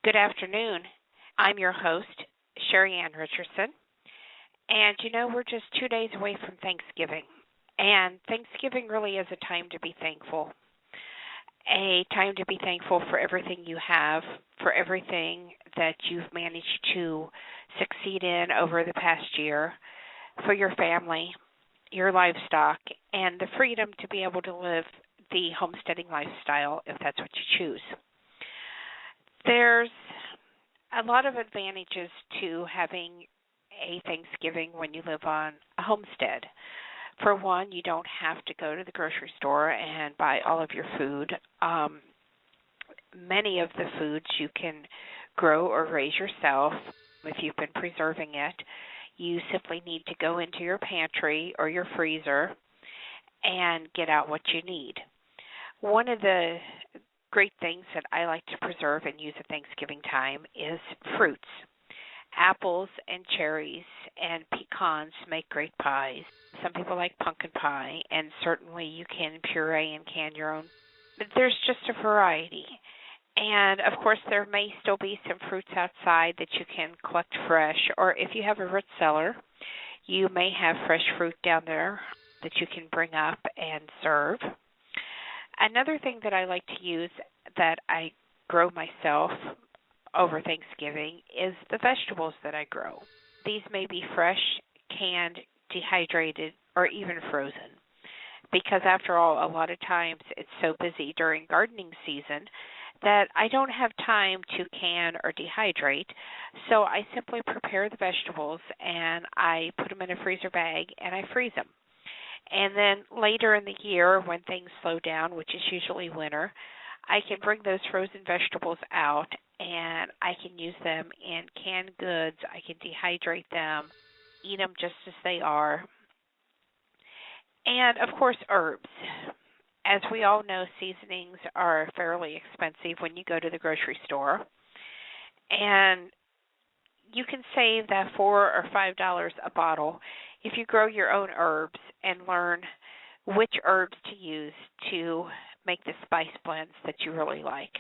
Good afternoon. I'm your host, Sheri Ann Richerson. And we're just 2 days away from Thanksgiving. And Thanksgiving really is a time to be thankful. A time to be thankful for everything you have, for everything that you've managed to succeed in over the past year, for your family, your livestock, and the freedom to be able to live the homesteading lifestyle if that's what you choose. There's a lot of advantages to having a Thanksgiving when you live on a homestead. For one, you don't have to go to the grocery store and buy all of your food. Many of the foods you can grow or raise yourself if you've been preserving it. You simply need to go into your pantry or your freezer and get out what you need. One of the great things that I like to preserve and use at Thanksgiving time is fruits. Apples and cherries and pecans make great pies. Some people like pumpkin pie, and certainly you can puree and can your own. But there's just a variety. And, of course, there may still be some fruits outside that you can collect fresh, or if you have a root cellar, you may have fresh fruit down there that you can bring up and serve. Another thing that I like to use that I grow myself over Thanksgiving is the vegetables that I grow. These may be fresh, canned, dehydrated, or even frozen. Because after all, a lot of times it's so busy during gardening season that I don't have time to can or dehydrate, so I simply prepare the vegetables and I put them in a freezer bag and I freeze them. And then later in the year when things slow down, which is usually winter, I can bring those frozen vegetables out and I can use them in canned goods. I can dehydrate them, eat them just as they are. And, of course, herbs. As we all know, seasonings are fairly expensive when you go to the grocery store. And you can save that $4 or $5 a bottle if you grow your own herbs and learn which herbs to use to make the spice blends that you really like.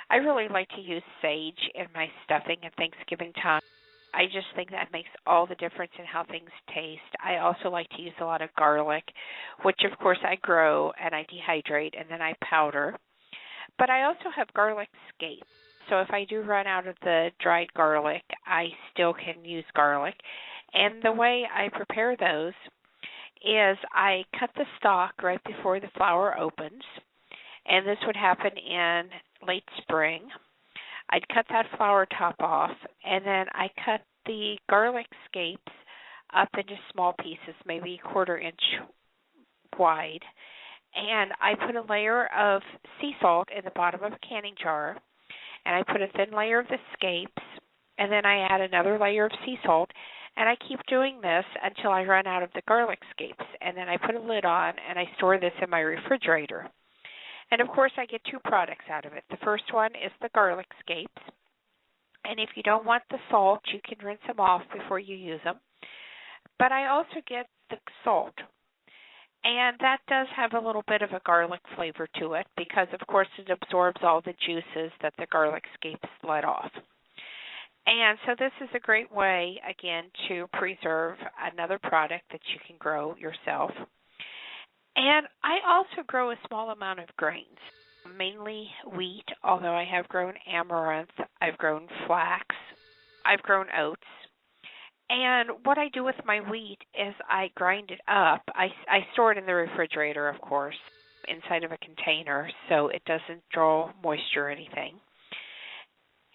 I really like to use sage in my stuffing at Thanksgiving time. I just think that makes all the difference in how things taste. I also like to use a lot of garlic, which of course I grow and I dehydrate and then I powder. But I also have garlic scapes. So if I do run out of the dried garlic, I still can use garlic. And the way I prepare those is I cut the stalk right before the flower opens, and this would happen in late spring. I'd cut that flower top off, and then I cut the garlic scapes up into small pieces, maybe 1/4 inch wide, and I put a layer of sea salt in the bottom of a canning jar, and I put a thin layer of the scapes, and then I add another layer of sea salt, and I keep doing this until I run out of the garlic scapes, and then I put a lid on, and I store this in my refrigerator. And, of course, I get 2 products out of it. The first one is the garlic scapes, and if you don't want the salt, you can rinse them off before you use them. But I also get the salt, and that does have a little bit of a garlic flavor to it because, of course, it absorbs all the juices that the garlic scapes let off. And so this is a great way, again, to preserve another product that you can grow yourself. And I also grow a small amount of grains, mainly wheat, although I have grown amaranth, I've grown flax, I've grown oats. And what I do with my wheat is I grind it up. I store it in the refrigerator, of course, inside of a container so it doesn't draw moisture or anything.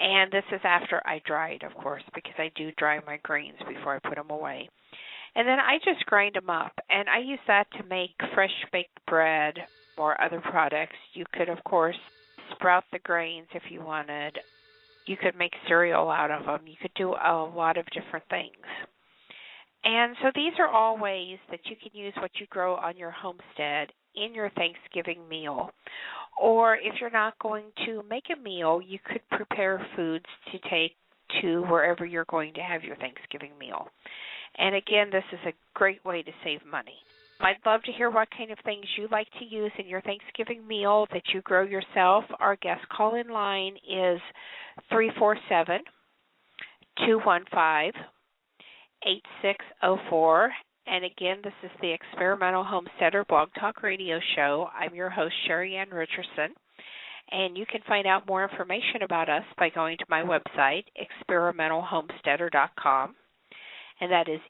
And this is after I dry it, of course, because I do dry my grains before I put them away. And then I just grind them up, and I use that to make fresh baked bread or other products. You could, of course, sprout the grains if you wanted. You could make cereal out of them. You could do a lot of different things. And so these are all ways that you can use what you grow on your homestead in your Thanksgiving meal. Or if you're not going to make a meal, you could prepare foods to take to wherever you're going to have your Thanksgiving meal. And again, this is a great way to save money. I'd love to hear what kind of things you like to use in your Thanksgiving meal that you grow yourself. Our guest call-in line is 347-215-8604. And again, this is the Experimental Homesteader Blog Talk Radio Show. I'm your host, Sheri Ann Richerson. And you can find out more information about us by going to my website, experimentalhomesteader.com. And that is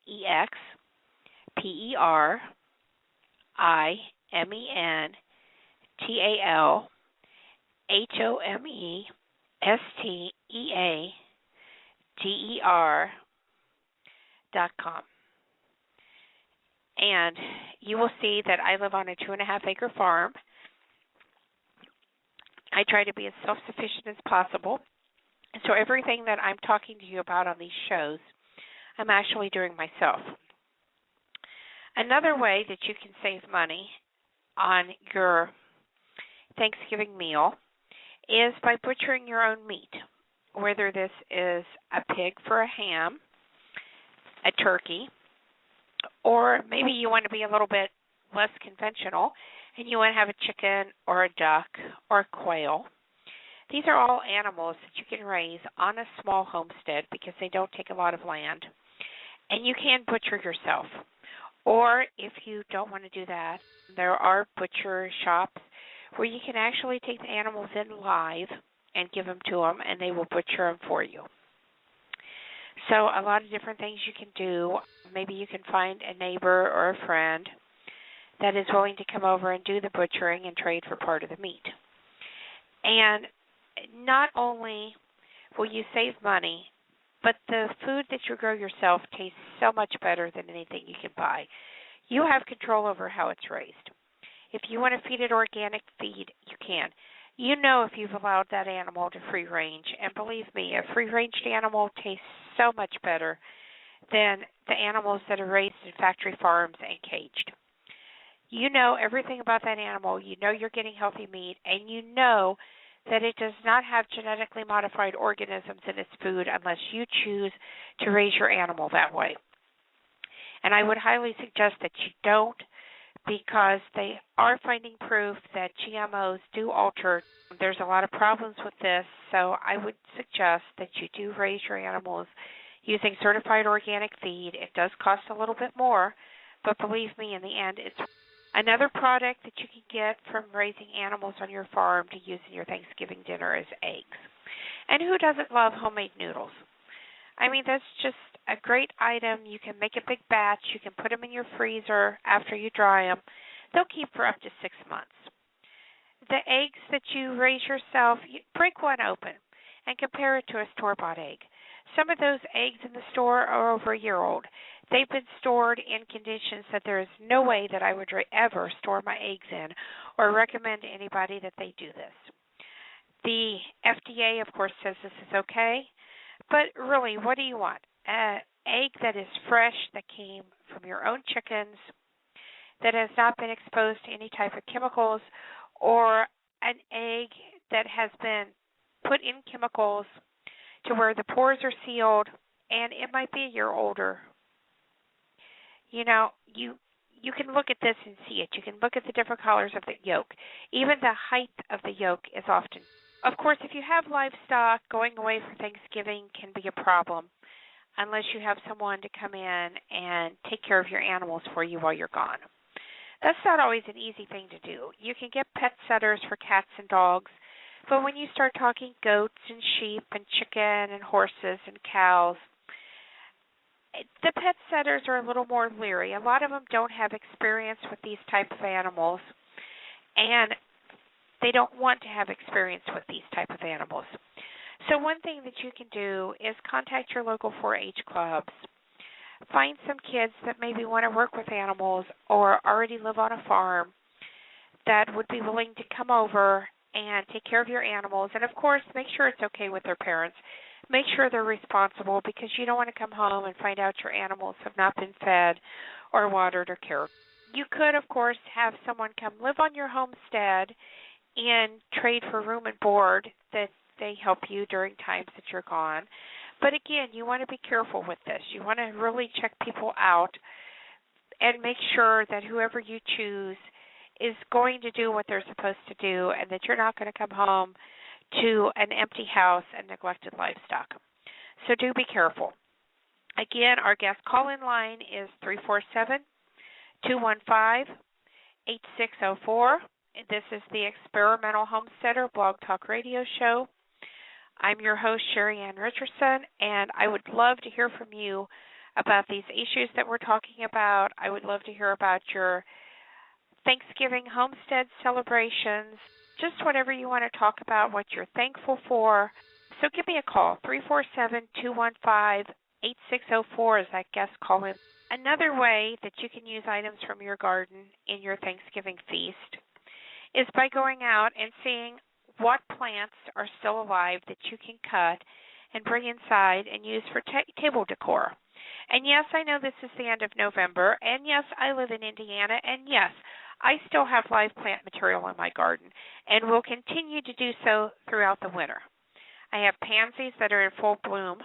experimentalhomesteader.com. And you will see that I live on a 2.5-acre farm. I try to be as self-sufficient as possible. So everything that I'm talking to you about on these shows, I'm actually doing myself. Another way that you can save money on your Thanksgiving meal is by butchering your own meat, whether this is a pig for a ham, a turkey, or maybe you want to be a little bit less conventional and you want to have a chicken or a duck or a quail. These are all animals that you can raise on a small homestead because they don't take a lot of land. And you can butcher yourself. Or if you don't want to do that, there are butcher shops where you can actually take the animals in live and give them to them, and they will butcher them for you. So a lot of different things you can do. Maybe you can find a neighbor or a friend that is willing to come over and do the butchering and trade for part of the meat. And not only will you save money, but the food that you grow yourself tastes so much better than anything you can buy. You have control over how it's raised. If you want to feed it organic feed, you can. You know if you've allowed that animal to free range. And believe me, a free-ranged animal tastes so much better than the animals that are raised in factory farms and caged. You know everything about that animal. You know you're getting healthy meat, and you know that it does not have genetically modified organisms in its food unless you choose to raise your animal that way. And I would highly suggest that you don't, because they are finding proof that GMOs do alter. There's a lot of problems with this, so I would suggest that you do raise your animals using certified organic feed. It does cost a little bit more, but believe me, in the end, it's another product that you can get from raising animals on your farm to use in your Thanksgiving dinner is eggs. And who doesn't love homemade noodles? I mean, that's just a great item. You can make a big batch. You can put them in your freezer after you dry them. They'll keep for up to 6 months. The eggs that you raise yourself, you break one open and compare it to a store-bought egg. Some of those eggs in the store are over a year old. They've been stored in conditions that there is no way that I would ever store my eggs in or recommend to anybody that they do this. The FDA, of course, says this is okay, but really, what do you want? An egg that is fresh, that came from your own chickens, that has not been exposed to any type of chemicals, or an egg that has been put in chemicals to where the pores are sealed and it might be a year older. You know, you can look at this and see it. You can look at the different colors of the yolk. Even the height of the yolk is often. Of course, if you have livestock, going away for Thanksgiving can be a problem unless you have someone to come in and take care of your animals for you while you're gone. That's not always an easy thing to do. You can get pet sitters for cats and dogs, but when you start talking goats and sheep and chicken and horses and cows, the pet sitters are a little more leery. A lot of them don't have experience with these type of animals, and they don't want to have experience with these type of animals. So one thing that you can do is contact your local 4-H clubs. Find some kids that maybe want to work with animals or already live on a farm that would be willing to come over and take care of your animals. And, of course, make sure it's okay with their parents. Make sure they're responsible, because you don't want to come home and find out your animals have not been fed or watered or cared. You could, of course, have someone come live on your homestead and trade for room and board that they help you during times that you're gone. But again, you want to be careful with this. You want to really check people out and make sure that whoever you choose is going to do what they're supposed to do, and that you're not going to come home to an empty house and neglected livestock. So do be careful. Again, our guest call-in line is 347-215-8604. This is the Experimental Homesteader Blog Talk Radio Show. I'm your host, Sheri Ann Richerson, and I would love to hear from you about these issues that we're talking about. I would love to hear about your Thanksgiving homestead celebrations, just whatever you want to talk about, what you're thankful for. So give me a call, 347-215-8604 is that guest call-in. Another way that you can use items from your garden in your Thanksgiving feast is by going out and seeing what plants are still alive that you can cut and bring inside and use for table decor. And yes, I know this is the end of November, and yes, I live in Indiana, and yes, I still have live plant material in my garden and will continue to do so throughout the winter. I have pansies that are in full bloom.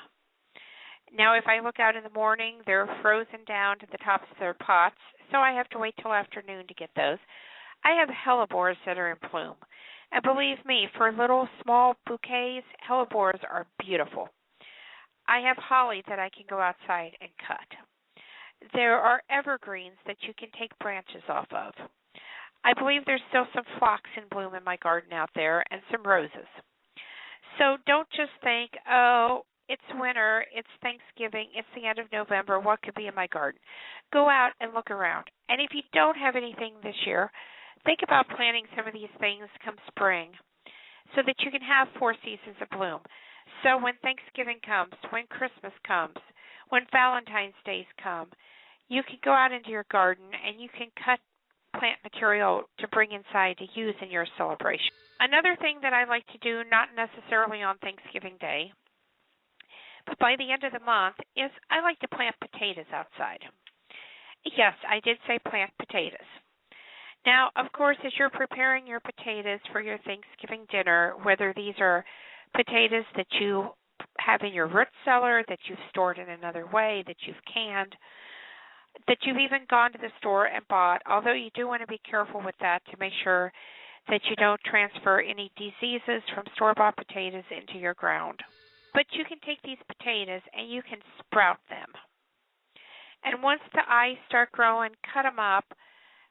Now, if I look out in the morning, they're frozen down to the tops of their pots, so I have to wait till afternoon to get those. I have hellebores that are in bloom. And believe me, for little small bouquets, hellebores are beautiful. I have holly that I can go outside and cut. There are evergreens that you can take branches off of. I believe there's still some phlox in bloom in my garden out there and some roses. So don't just think, oh, it's winter, it's Thanksgiving, it's the end of November, what could be in my garden? Go out and look around. And if you don't have anything this year, think about planting some of these things come spring so that you can have 4 seasons of bloom. So when Thanksgiving comes, when Christmas comes, when Valentine's Days come, you can go out into your garden and you can cut plant material to bring inside to use in your celebration. Another thing that I like to do, not necessarily on Thanksgiving Day, but by the end of the month, is I like to plant potatoes outside. Yes, I did say plant potatoes. Now, of course, as you're preparing your potatoes for your Thanksgiving dinner, whether these are potatoes that you have in your root cellar, that you've stored in another way, that you've canned, that you've even gone to the store and bought, although you do want to be careful with that to make sure that you don't transfer any diseases from store-bought potatoes into your ground. But you can take these potatoes and you can sprout them. And once the eyes start growing, cut them up.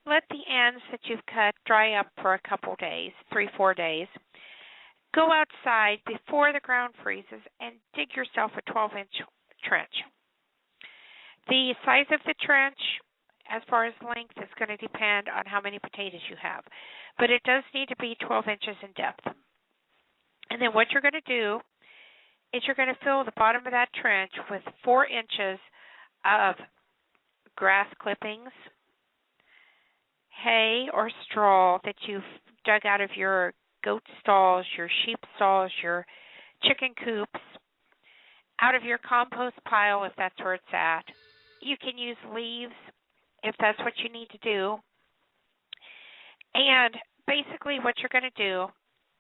Let the ends that you've cut dry up for a couple days, 3-4 days. Go outside before the ground freezes and dig yourself a 12-inch trench. The size of the trench, as far as length, is going to depend on how many potatoes you have. But it does need to be 12 inches in depth. And then what you're going to do is you're going to fill the bottom of that trench with 4 inches of grass clippings, hay or straw that you've dug out of your goat stalls, your sheep stalls, your chicken coops, out of your compost pile if that's where it's at. You can use leaves if that's what you need to do. And basically what you're going to do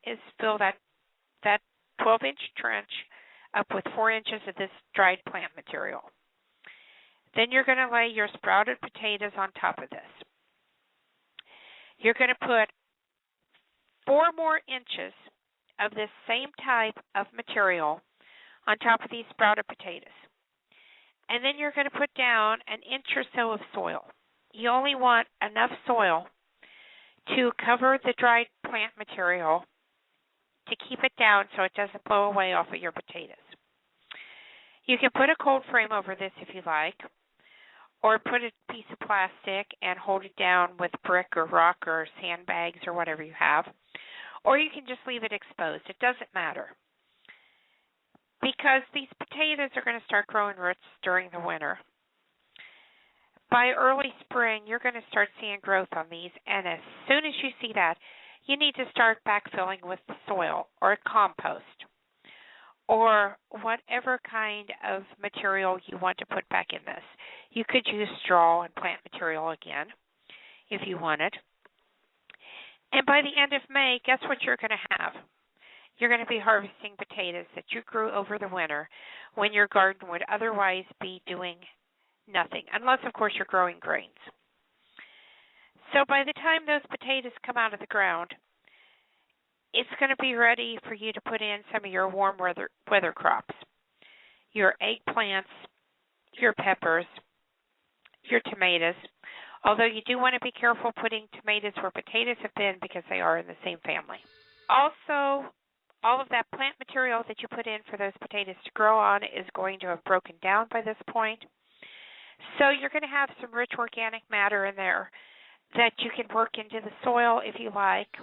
is fill that 12-inch trench up with 4 inches of this dried plant material. Then you're going to lay your sprouted potatoes on top of this. You're going to put 4 more inches of this same type of material on top of these sprouted potatoes. And then you're going to put down an inch or so of soil. You only want enough soil to cover the dried plant material to keep it down so it doesn't blow away off of your potatoes. You can put a cold frame over this if you like, or put a piece of plastic and hold it down with brick or rock or sandbags or whatever you have. Or you can just leave it exposed. It doesn't matter. Because these potatoes are going to start growing roots during the winter. By early spring, you're going to start seeing growth on these, and as soon as you see that, you need to start backfilling with soil or compost or whatever kind of material you want to put back in this. You could use straw and plant material again if you wanted. And by the end of May, guess what you're going to have? You're going to be harvesting potatoes that you grew over the winter when your garden would otherwise be doing nothing, unless, of course, you're growing grains. So by the time those potatoes come out of the ground, it's going to be ready for you to put in some of your warm weather crops, your eggplants, your peppers, your tomatoes. Although you do want to be careful putting tomatoes where potatoes have been because they are in the same family. Also, all of that plant material that you put in for those potatoes to grow on is going to have broken down by this point. So you're going to have some rich organic matter in there that you can work into the soil if you like,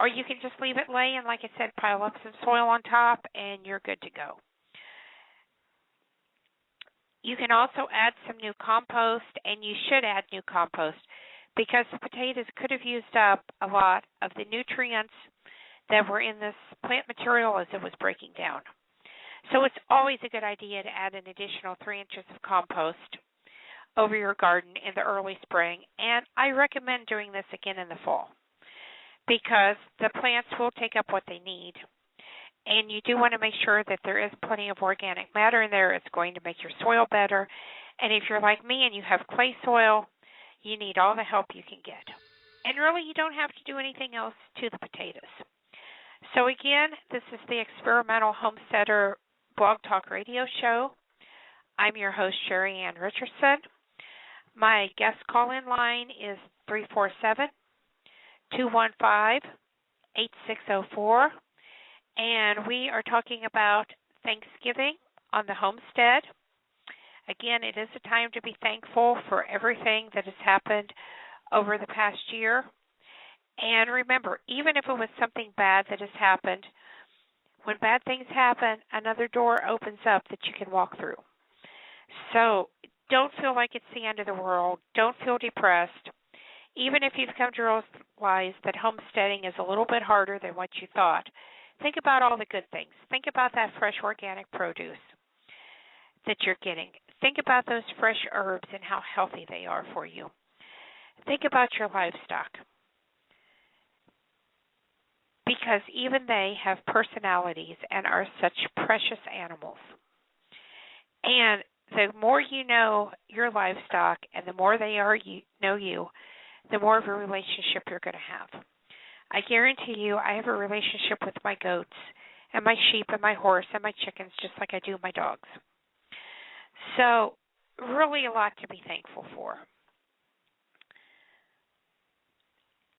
or you can just leave it lay and, like I said, pile up some soil on top and you're good to go. You can also add some new compost, and you should add new compost because the potatoes could have used up a lot of the nutrients that were in this plant material as it was breaking down. So it's always a good idea to add an additional 3 inches of compost over your garden in the early spring, and I recommend doing this again in the fall because the plants will take up what they need. And you do want to make sure that there is plenty of organic matter in there. It's going to make your soil better. And if you're like me and you have clay soil, you need all the help you can get. And really, you don't have to do anything else to the potatoes. So again, this is the Experimental Homesteader Blog Talk Radio Show. I'm your host, Sheri Ann Richerson. My guest call-in line is 347-215-8604. And we are talking about Thanksgiving on the homestead. Again, it is a time to be thankful for everything that has happened over the past year. And remember, even if it was something bad that has happened, when bad things happen, another door opens up that you can walk through. So don't feel like it's the end of the world. Don't feel depressed. Even if you've come to realize that homesteading is a little bit harder than what you thought, think about all the good things. Think about that fresh organic produce that you're getting. Think about those fresh herbs and how healthy they are for you. Think about your livestock, because even they have personalities and are such precious animals. And the more you know your livestock and the more they know you, the more of a relationship you're going to have. I guarantee you I have a relationship with my goats and my sheep and my horse and my chickens just like I do my dogs. So really a lot to be thankful for.